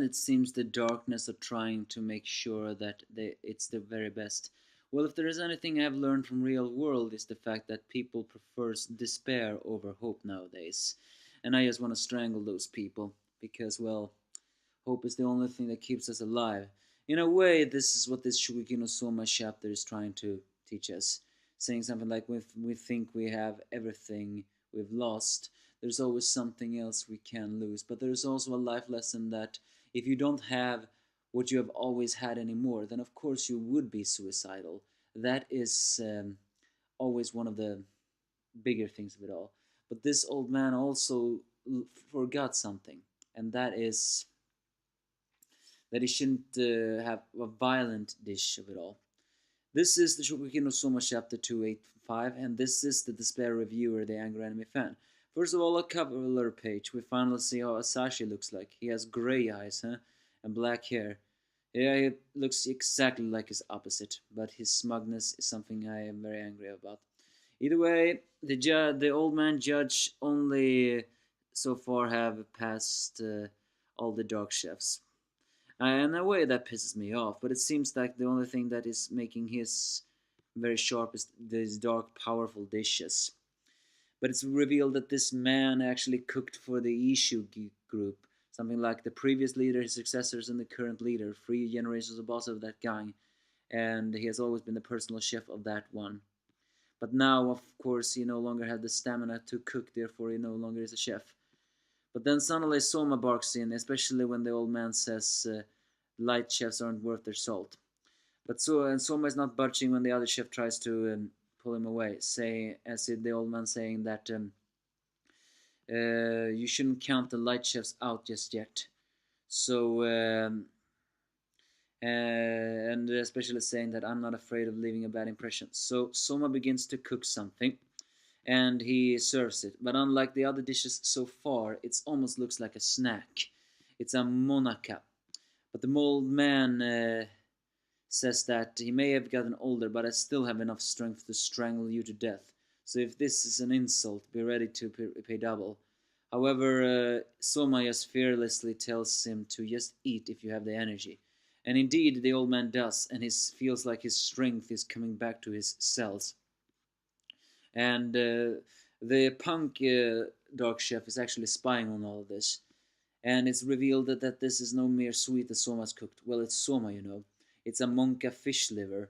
it seems the darkness are trying to make sure that it's the very best. Well, if there is anything I've learned from real world is the fact that people prefers despair over hope nowadays. And I just want to strangle those people because, well, hope is the only thing that keeps us alive. In a way, this is what this Shokugeki no Soma chapter is trying to teach us. Saying something like, if we think we have everything we've lost, there's always something else we can lose. But there's also a life lesson that if you don't have what you have always had anymore, then of course you would be suicidal. That is always one of the bigger things of it all. But this old man also forgot something, and that is that he shouldn't have a violent dish of it all. This is the Shokugeki no Soma chapter 285, and this is the Despair Reviewer, the Angry Anime Fan. First of all, a cover page. We finally see how Asashi looks like. He has grey eyes, huh? And black hair. Yeah, he looks exactly like his opposite, but his smugness is something I am very angry about. Either way, the old man judge only so far have passed all the dark chefs. In a way, that pisses me off, but it seems like the only thing that is making his very sharp is these dark, powerful dishes. But it's revealed that this man actually cooked for the Ishu group, something like the previous leader, his successors, and the current leader, 3 generations of boss of that gang, and he has always been the personal chef of that one. But now, of course, he no longer had the stamina to cook, therefore he no longer is a chef. But then suddenly Soma barks in, especially when the old man says light chefs aren't worth their salt. But Soma is not budging when the other chef tries to pull him away, the old man saying that you shouldn't count the light chefs out just yet. So and especially saying that I'm not afraid of leaving a bad impression. So Soma begins to cook something and he serves it. But unlike the other dishes so far, it almost looks like a snack. It's a monaka. But the old man says that he may have gotten older, but I still have enough strength to strangle you to death. So if this is an insult, be ready to pay double. However, Soma just fearlessly tells him to just eat if you have the energy. And indeed, the old man does, and he feels like his strength is coming back to his cells. And the punk dark chef is actually spying on all of this. And it's revealed that this is no mere sweet that Soma's cooked. Well, it's Soma, you know. It's a monka fish liver.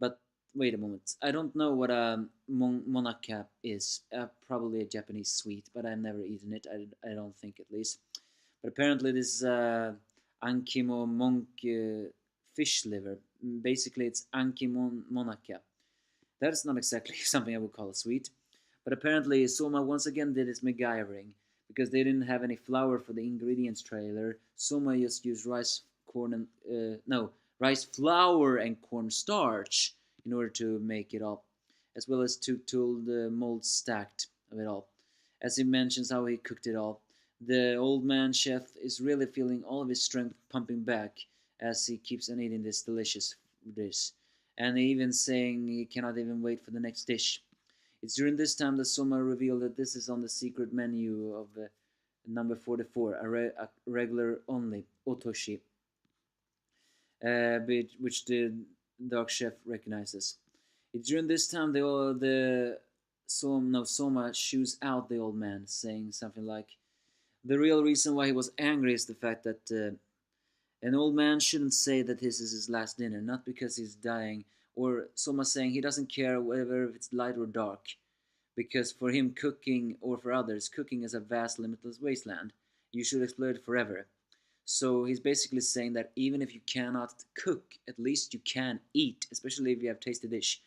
But wait a moment. I don't know what a monaka is. Probably a Japanese sweet, but I've never eaten it. I don't think, at least. But apparently this is Ankimo monk fish liver. Basically, it's Ankimo monaka. That is not exactly something I would call a sweet. But apparently Soma once again did his MacGyvering. Because they didn't have any flour for the ingredients trailer, Soma just used rice flour and cornstarch in order to make it all, as well as two tooled molds stacked of it all. As he mentions how he cooked it all, the old man chef is really feeling all of his strength pumping back as he keeps on eating this delicious dish, and even saying he cannot even wait for the next dish. It's during this time that Soma revealed that this is on the secret menu of number 44, a regular only, Otoshi, which the dark chef recognizes. It's during this time Soma shoos out the old man, saying something like, the real reason why he was angry is the fact that an old man shouldn't say that this is his last dinner, not because he's dying, or Soma saying he doesn't care whether it's light or dark, because for him cooking, or for others, cooking is a vast limitless wasteland. You should explore it forever. So he's basically saying that even if you cannot cook, at least you can eat, especially if you have tasted dish.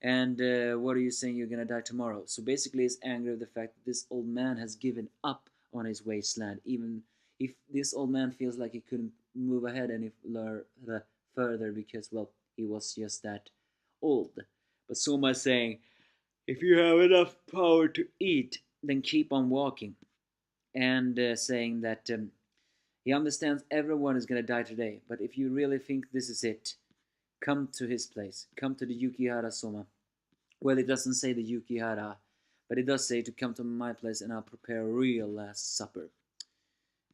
And what are you saying, you're gonna die tomorrow? So basically he's angry at the fact that this old man has given up on his wasteland, even if this old man feels like he couldn't move ahead any further because, well, he was just that old. But Soma is saying, if you have enough power to eat, then keep on walking. And saying that he understands everyone is going to die today, but if you really think this is it, come to his place. Come to the Yukihara Soma. Well, it doesn't say the Yukihara, but it does say to come to my place and I'll prepare a real last supper.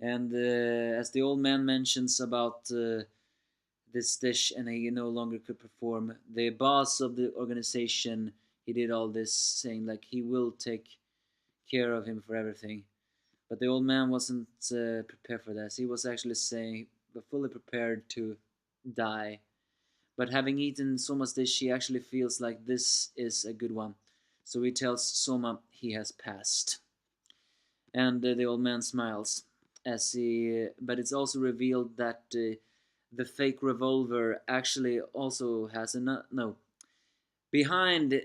And as the old man mentions about this dish, and he no longer could perform, the boss of the organization, he did all this saying like he will take care of him for everything. But the old man wasn't prepared for this. He was actually saying, fully prepared to die. But having eaten Soma's dish, he actually feels like this is a good one. So he tells Soma he has passed. And the old man smiles as he. But it's also revealed that the fake revolver actually also has a no. Behind.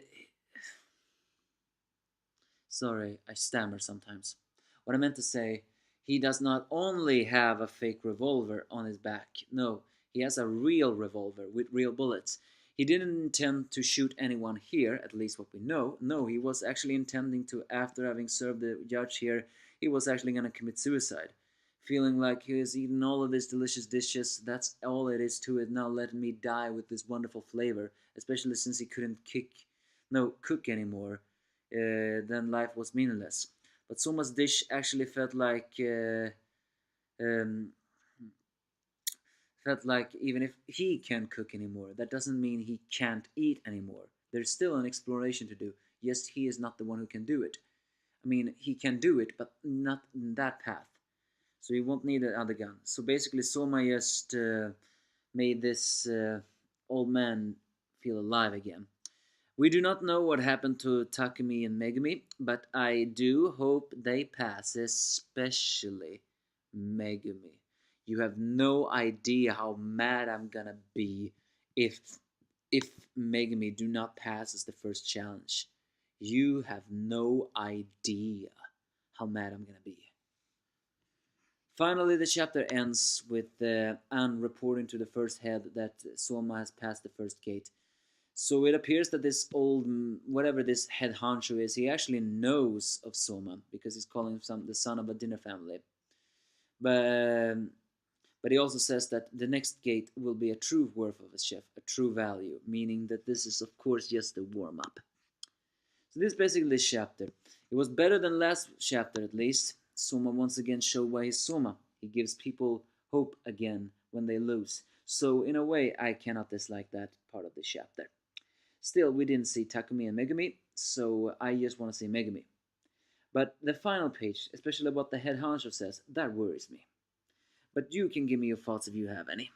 Sorry, I stammer sometimes. What I meant to say, he does not only have a fake revolver on his back, no, he has a real revolver with real bullets. He didn't intend to shoot anyone here, at least what we know. No, he was actually intending to, after having served the judge here, he was actually going to commit suicide. Feeling like he has eaten all of these delicious dishes, that's all it is to it. Now let me die with this wonderful flavor, especially since he couldn't cook anymore. Then life was meaningless. But Soma's dish actually um, felt like even if he can't cook anymore, that doesn't mean he can't eat anymore. There's still an exploration to do. Yes, he is not the one who can do it. I mean, he can do it, but not in that path. So he won't need another gun. So basically, Soma just made this old man feel alive again. We do not know what happened to Takumi and Megumi, but I do hope they pass, especially Megumi. You have no idea how mad I'm gonna be if if Megumi do not pass as the first challenge. You have no idea how mad I'm gonna be. Finally, the chapter ends with Anne reporting to the first head that Soma has passed the first gate. So it appears that this old, whatever this head honcho is, he actually knows of Soma because he's calling him the son of a dinner family. But but he also says that the next gate will be a true worth of a chef, a true value, meaning that this is of course just a warm up. So this is basically this chapter. It was better than last chapter at least. Soma once again showed why he's Soma. He gives people hope again when they lose. So in a way, I cannot dislike that part of the chapter. Still, we didn't see Takumi and Megumi, so I just want to see Megumi. But the final page, especially what the head honcho says, that worries me. But you can give me your thoughts if you have any.